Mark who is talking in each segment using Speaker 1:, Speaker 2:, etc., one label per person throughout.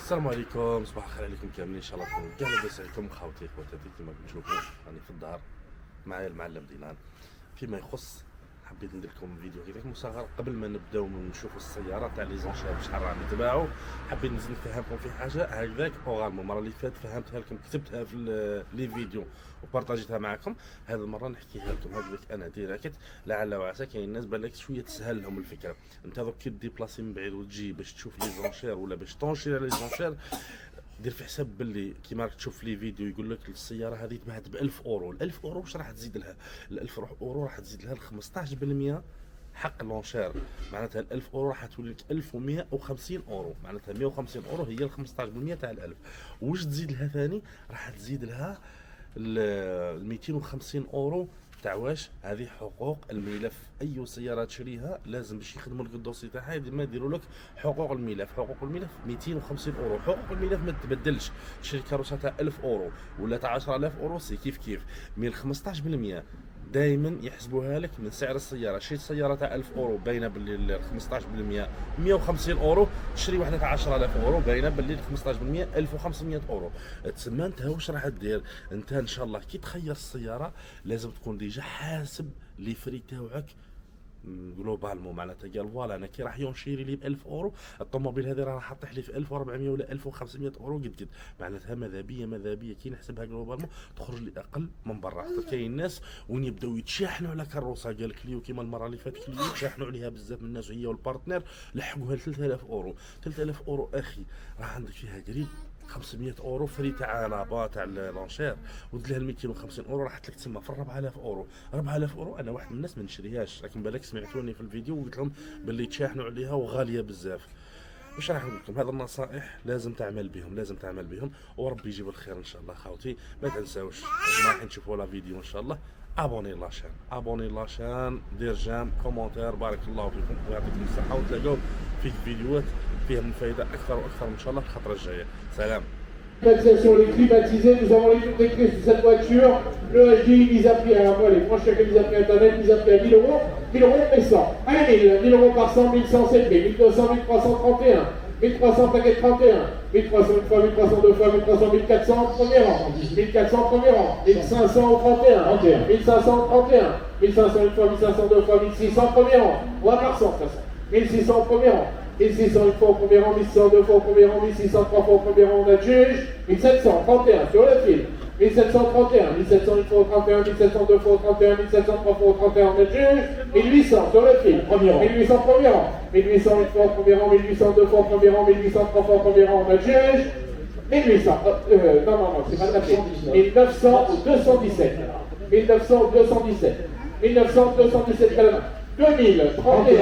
Speaker 1: السلام عليكم، صباح الخير عليكم كاملين. ان شاء الله تكونوا كاع لاباس عليكم خواتي خواتاتي. كما كتشوفوا راني في الدار معايا المعلم دينار. فيما يخص حبيت ندير لكم فيديو هكاك مصغر قبل ما نبداو نشوفوا السياره تاع لي زونشير شحال راهم يتباعوا. حبيت نزيد نفهمكم في حاجه هكذاك اوغالمون. المره اللي فاتت فهمتها لكم، كتبتها في لي فيديو وبارطاجيتها معكم. هذه المره نحكيها لكم هكذاك انا ديريكت، لعل وعسى كاين الناس بالك شويه تسهل لهم الفكره. انت دوك كي ديبلاسي من بعيد وتجي باش تشوف لي زونشير ولا باش تونشي على لي زونشير، دير في حساب باللي كيما راك تشوف لي فيديو يقول لك السياره هذه تباعت ب 1000 اورو. ال 1000 اورو واش راح تزيد لها؟ ال 1000 اورو راح تزيد لها 15% حق لونشير. معناتها ال 1000 اورو راح تولي لك 1150 اورو، معناتها 150 اورو هي ال 15% تاع ال 1000. واش تزيد لها ثاني؟ راح تزيد لها ال 250 اورو تاع واش؟ هذه حقوق الملف. اي سياره تشريها لازم باش يخدموا لك الدوسي تاعها ديما يديروا لك حقوق الملف. حقوق الملف 250 اورو. حقوق الملف ما تبدلش. تشري كاروسه تاع 1000 اورو ولا تاع 10000 اورو سي كيف كيف. من 15% دائما يحسبوها لك من سعر السياره. شريت سياره تاع 1000 اورو باينه باللي ال 15% 150 اورو، تشري واحده تاع 10000 اورو باينه باللي ال 15% 1500 اورو. تسمى انت واش راح دير؟ انت ان شاء الله كي تخير السياره لازم تكون ديجا حاسب لي فري تاوعك جلوبالمون. معناتها قال فوالا انا كي راح ينشري لي ب 1000 اورو الطوموبيل هذه راح تطيح لي في 1400 ولا 1500 اورو قد معناتها ماذا بيا كي نحسبها جلوبالمون تخرج لي اقل من برا. كاين الناس وين يبداو يتشاحنوا على كاروسه قال كليو كيما المره اللي فاتت كليو يتشاحنوا عليها بزاف من الناس هي والبارتنير لحقوها ل 3000 اورو. 3000 اورو اخي راه عندك فيها قريب 500 اورو فري تاع لابا تاع لونشير، ودير لها 250 اورو راحت لك تسمى في 4000 اورو. 4000 اورو انا واحد من الناس ما نشريهاش، لكن بالك سمعتوني في الفيديو وقلت لهم باللي تشاحنوا عليها وغاليه بزاف. واش راح نقول لكم؟ هذه النصائح لازم تعمل بهم وربي يجيب الخير ان شاء الله. خاوتي ما تنساوش راح نشوفوا لا فيديو ان شاء الله. ابوني لاشين دير جام كومونتير. بارك الله فيكم ويعطيكم الصحه، وتلاقاو في فيديوهات فيها من فائده اكثر واكثر ان شاء الله الخطره الجايه. سلام.
Speaker 2: Sur les climatisés, nous avons les toutes les clés de cette voiture. Le HDI, mise à prix, alors moi les proches chacun mise à prix internet, mise à prix à 1000 euros. 1000 euros et 100. Allez, 1000 euros par 100, 1100 c'est le 1200, 1331. 1300 paquet 31. 1300 une fois, 1300 deux fois, 1300, 1400 au premier rang. 1400 au premier rang. 1500 au 31. 1500 au 31. 1500 une fois, 1500 deux fois, 1600 au premier rang. On va par 100 de toute façon. 1600 au premier rang. 1600 une fois au premier rang, 1600 deux fois au premier rang, 1600 trois fois au premier rang, on a juge. 1731 sur le fil. 1731, 1700 une fois au 31, 1700 deux fois au 31, 1700 trois fois au 31, on a juge. 1800 sur le fil. 1800 premier rang. 1800 une fois au premier rang, 1800 deux fois au premier rang, 1800 trois fois au premier rang, on a juge. 1800, non, c'est pas tapé. 1900 ou 217. 1900 ou 217. 1900 217 calama. 2031.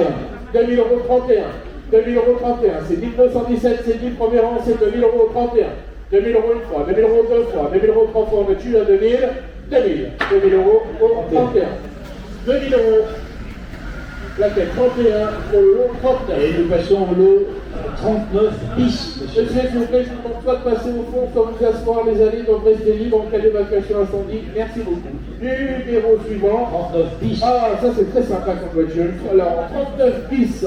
Speaker 2: 2000 euros 31. 2000 euros 31, c'est 1217, c'est 1000 premier rang, c'est 2000 euros 31. 2000 euros une fois, 2000 euros deux fois, 2000 euros trois fois, on me tue à 2000. 2000 euros au 31. 2000 euros, la tête 31, pour le lot 39.
Speaker 3: Et nous passons au lot 39 bis.
Speaker 2: Monsieur, s'il vous plaît, je vous demande pas de passer au fond sans vous asseoir, les allées donc restez libres en cas d'évacuation incendie. Merci beaucoup. Numéro suivant.
Speaker 3: 39 bis.
Speaker 2: Ah, ça c'est très sympa comme voiture. Alors, en 39 bis,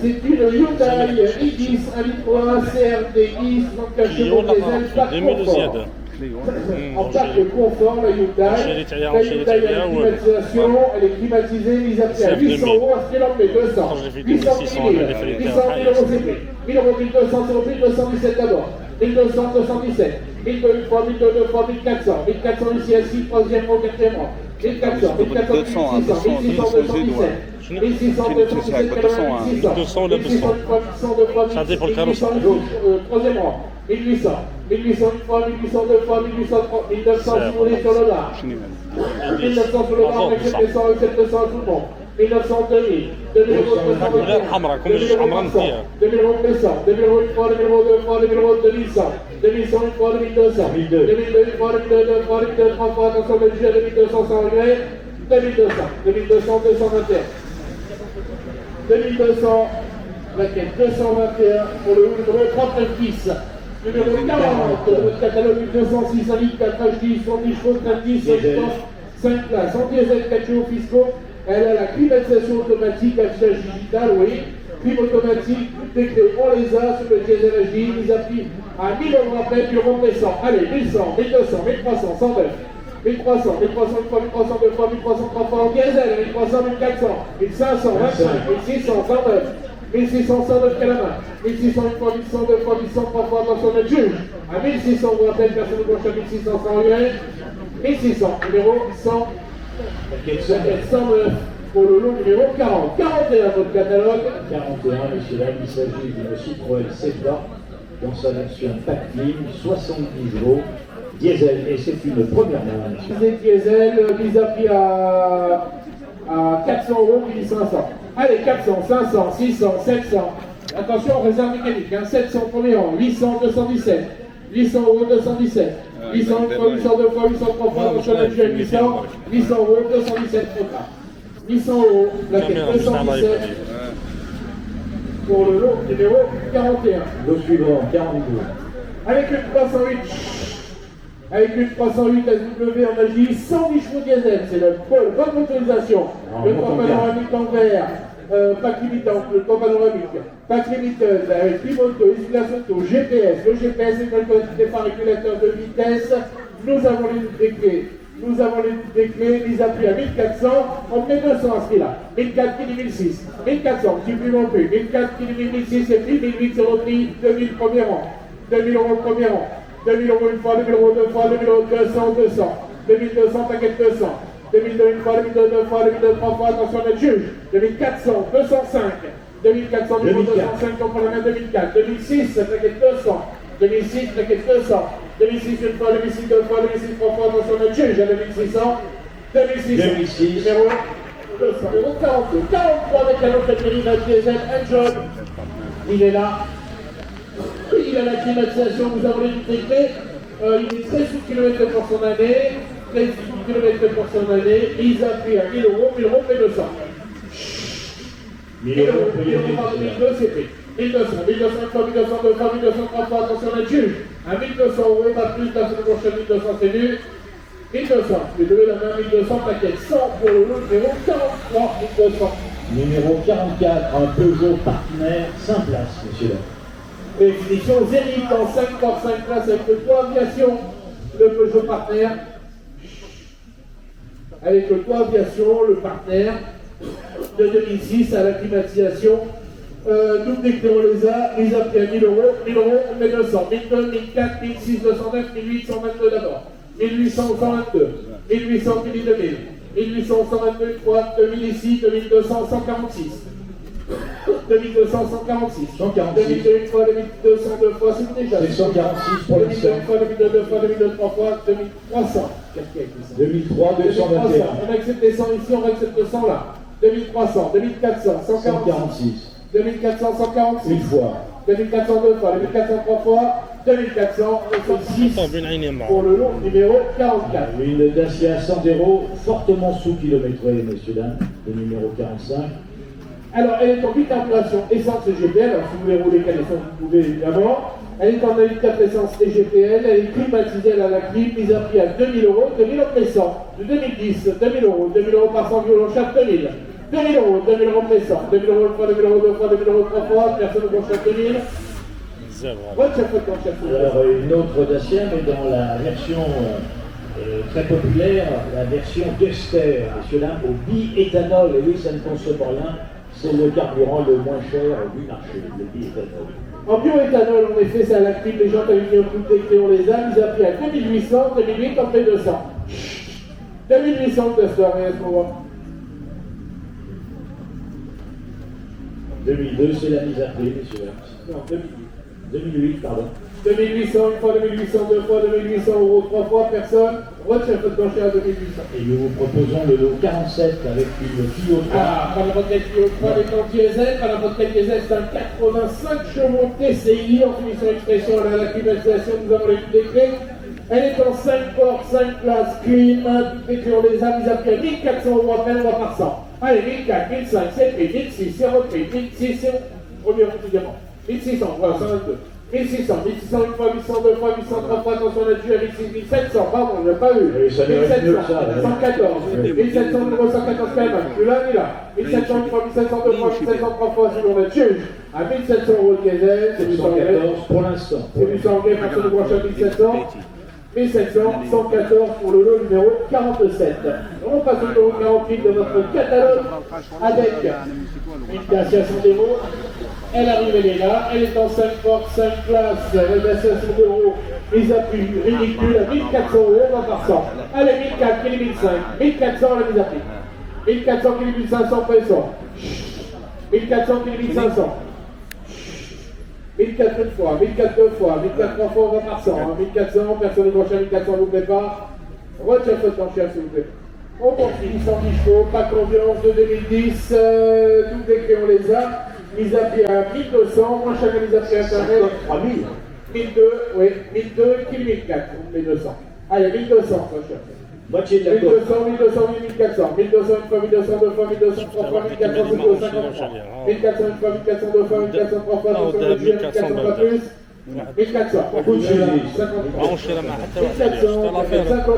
Speaker 2: c'est une Hyundai i10 1.3 CRDI 64 chevaux diesel, pack confort. En pack de confort, la Hyundai. La Hyundai a une climatisation, elle est climatisée, mise à prix à 800 euros, à ce qu'elle en met 200. 800 000, 800 000 euros c'est prix. 1000 euros, 1200, c'est au prix, 217 d'abord. 1200, 217. 1200 une fois, 1200 deux fois, 1400. 1400 ici assis, troisième rang, quatrième rang. 1400, 1400, 1600, 1600, 217. 1600, 217, 1600.
Speaker 1: 200 ou 200. Ça dépend le carrosse.
Speaker 2: Troisième rang. 1800. 1800 une fois, 1800 deux fois, 1800, 1900 si vous voulez sur le bar. 1900 sur le bar, avec 700, avec 700 tout le monde. 1900, 2000. 2000 euros, 2000 euros, 200. 2000 euros une fois, 2000 euros deux fois, 2000 euros 2100. 2100 une fois, 2200. 2002 une fois, 2002 fois, 2002 trois fois, attention, le budget 2200 sans regret. 2200. 2200, 221. 2200, raquette 221 pour le numéro 39 bis. Numéro 40, le catalogue 206 à 4 HDI, 110 chevaux, 90, 5 places, en diesel, 4 chevaux fiscaux. Elle a la climatisation automatique, affichage digital, oui. clim automatique, toutes les clés, on les a, sur le diesel HDI, mise à prix à 1000 euros après, puis on descend. Allez, 1100, 1200, 1300, 109. 1300, 1300, 1300, 2 fois, 1300, 3 fois en diesel, 1300, 1400, 1500, 25, 1600, 109, 1600, 109 Calamar, 1600, 1 fois, 1100, 2 fois, 1100, 3 fois, attention, notre juge, à 1600, vous rappelez, personne ne prochain, 1600, 100 US, 1600, numéro 100, 109, pour le lot numéro 40, 41, votre catalogue.
Speaker 3: 41, messieurs, dames, il s'agit d'une Citroën C4 dans sa version pack clim, 70 chevaux. Diesel, et c'est une première main.
Speaker 2: Diesel, mise à prix à 400 euros, puis 500. Allez, 400, 500, 600, 700. Attention, réserve mécanique, hein, 700 premier rang, 800, 217. 800 euros, 217. 800 une fois, 800 deux fois, 800 trois fois, attention, la chaîne, 800, 800 euros, 217 contrat. 800 euros, la quête 217. Pour le lot numéro 41.
Speaker 3: Le suivant, 42.
Speaker 2: Avec une 308. Avec une 308 SW en Algie, 110 chevaux diesel, c'est le bonne motorisation. Le toit panoramique en verre, pack limitant, le toit panoramique, pack limiteuse avec Pimoto, essuie-glace auto, GPS, le GPS est connecté par régulateur de vitesse. Nous avons les luttes des clés. Nous avons les luttes des clés, mise à prix à 1400, on met 200 à ce prix-là. 1004 qui dit 1006, 1400 qui plus non plus, 1004 qui dit 1006 et puis 1008 sur le prix, 2000 premier rang, 2000 euros le premier rang. 2000 euros une fois, 2000 euros deux fois, 2000 euros 200, 200, 2200, paquet 200, 2002 une fois, 2002 deux fois, 2002 trois fois, attention notre juge, 2400, 205, 2400, numéro 205, on prend la main 2004, 2006, paquet 200, 2006, paquet 200, 2006 une fois, 2006 deux fois, 2006 trois fois, attention notre juge, à 2600, 2600, numéro 200, numéro 42, 43 avec la note de diesel, un job, il est là. Il a la climatisation, vous avez les clés, il est très sous kilomètre pour son année, très sous kilomètre pour son année, mise à prix à 1000 euros, 1000 euros, 1200. 1000 euros, 1000 euros par 2002, c'est pris. 1200, 1200 fois, 1200 deux fois, 1200 trois fois, attention la juge. À 1200 euros, pas plus, la semaine prochaine, 1200 c'est nul. 1200, je vais lever la main, 1200, paquet 100 pour le lot, numéro 43, 1200.
Speaker 3: Numéro 44, un Peugeot partenaire, 5 places, monsieur.
Speaker 2: Définition Zénith en 5 par 5 places avec le toit aviation, le Peugeot partenaire. Avec le toit aviation, le partenaire de 2006 à la climatisation. Toutes les clés on les a, mise à prix à 1000 euros, 1000 euros, on met 200, 1002, 1004, 1006, 209, 1822 d'abord, 1800, 122, 1800, 2000, 1800, 122 une fois, 2000 ici, 2200, 146. 2200, 146. 2002 une fois, 2200 deux fois, c'est déjà.
Speaker 3: C'est 146 pour
Speaker 2: 2002 une fois, 2002 deux fois, 2002 trois fois, 2300.
Speaker 3: 2003, 221.
Speaker 2: On accepte 100 ici, on accepte 100 là. 2300, 2400, 146. 2400, 146.
Speaker 3: Une fois.
Speaker 2: 2400 deux fois, 2400 trois fois, 2400, 106 pour le lot numéro 44.
Speaker 3: Une Dacia Sandero, fortement sous-kilométrée, messieurs, dames, le numéro 45.
Speaker 2: Alors, elle est en bicarbonation essence et GPL. Alors, si vous voulez rouler quelle essence, vous pouvez évidemment. Elle est en avis 4 essence et GPL. Elle est climatisée, elle a la clim, mise à prix à 2000 euros, 2000 euros plaissant. De 2010, 2000 euros, 2000 euros par 100 violon chaque 2000. 2000 euros, 2000 euros plaissant. 2000 euros une fois, 2000 euros deux fois, 2000 euros trois fois. Personne ne chaque 2000.
Speaker 3: Alors, une autre Dacia, mais dans la version très populaire, la version Duster, messieurs, dames, au bi-éthanol. Et oui, ça ne consomme rien. C'est le carburant le moins cher du marché, le bioéthanol.
Speaker 2: En bioéthanol, en effet, c'est à la clim, les gens aluminium, toutes les clés, on les a, mis à prix à 2800, 2008, on fait 200. 2800 de soir, et à ce moment.
Speaker 3: 2002, c'est la mise à prix, messieurs.
Speaker 2: Non, 2008.
Speaker 3: 2008, pardon.
Speaker 2: 2800 une fois, 2800 deux fois, 2800 euros trois fois, personne. Retire votre plancher à 2800.
Speaker 3: Et nous vous proposons le lot 47 avec une Clio 3.
Speaker 2: Ah, pas n'importe quel Clio 3 avec en diesel, pas n'importe quel diesel, c'est un 85 chevaux TCI en soumission expression à la climatisation, nous avons les des clés. Elle est en 5 portes, 5 places, clean, toutes les clés on les a, mis à prix à 1400 euros à peine, on va par 100. Allez, 1004, 1005, 7 1006, 0 1006, 0, premier rang évidemment. 1600, voilà, 122. 1600, 1600 une fois, 800 deux fois, 800 trois fois, attention là-dessus, avec 1700, pardon, je l'ai pas eu.
Speaker 3: Oui, ça mérite mieux que ça,
Speaker 2: 114, 1700 numéro 114 quand même, tu l'as mis là. 1700 une fois, 1700 deux fois, 1700 trois fois, c'est on a tué. À 1700 euros le diesel, c'est du
Speaker 3: 114 pour l'instant.
Speaker 2: C'est du 100 à partir du prochain 1700. 1700, 114 pour le lot numéro 47. On passe au numéro 48 de notre catalogue avec une Dacia Sandero. Elle arrive, elle est là, elle est en 5 portes, 5 places, la Dacia Sandero, les appuis ridicules à 1400 euros, on va par 100. Allez, 1400, qui est 1500, 1400 la mise à prix. 1400 qui est 1500 pesos. 1400 qui est 1500. 1004 une fois, 1004 deux fois, 1004 trois fois, on va par 100. 1400, personne ne prochain, 1400 vous plaît pas. Retire votre enchère s'il vous plaît. On continue, 110 chevaux, pas confiance de 2010, tous les clés on les a. Mise à prix à 1200, moins cher que mise à prix internet.
Speaker 3: 3000.
Speaker 2: 1002, oui, 1002, qui 1004, les 200. Allez, 1200, moins cher.
Speaker 3: Moitié de la
Speaker 2: 1200,
Speaker 3: cote.
Speaker 2: 1200, 1400, 1200 une fois, 1200 deux fois, 1200 trois fois, 1400 c'est 253. 1400 une fois, 1400 deux fois, 1400 trois fois, 1400 pas plus. 1400,
Speaker 3: Coup de génie.
Speaker 2: 1400, 53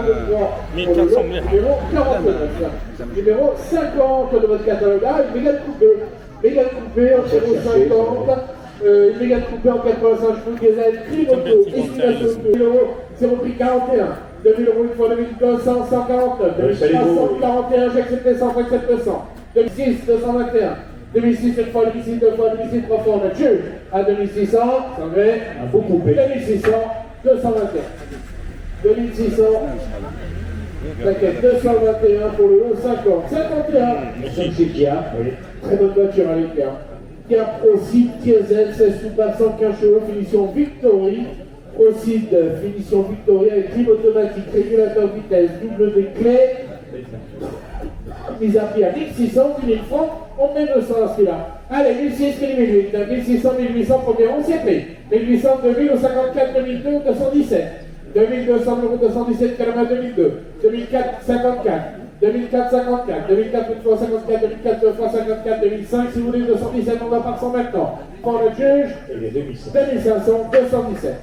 Speaker 2: numéro 49. Numéro 50 de votre catalogue. Ah, une Mégane coupée. Mégane coupée en 0,50. Une Mégane coupée en 85 chevaux diesel. Trimoto, estimation de 1000 euros. C'est mon prix 41. 2000 euros une fois, 2200, 149. 2341, j'acceptais 100, j'accepte 100. 2006, 221. 2006 une fois, 2006 deux fois, 2006 trois fois, on a tué. À 2600, ça fait
Speaker 3: Un beau coupé.
Speaker 2: 2600, 221. 2600, t'inquiète, 221 pour le lot, 50. 51.
Speaker 3: C'est Kia, oui.
Speaker 2: Très bonne voiture avec Kia. Kia Pro-Seed diesel, 16 sous 115 chevaux, finition Victory. Pro-Seed, finition Victory avec clim automatique, régulateur de vitesse, double clé. Mise à prix à 1600, 10 000 francs, on met 200 à celui-là. Allez, 1600, 1008, 1600, 1800, premier, on s'est pris. 1800, 2000, au 54, 2002, 217. 2200, 217, Calama 2002. 2004, 54. 2004, 54. 2004, une fois 54. 2004, deux fois 54. 2005, si vous voulez, 217, on va par 100 maintenant. Pour le juge,
Speaker 3: Et les 2500.
Speaker 2: 2500, 217.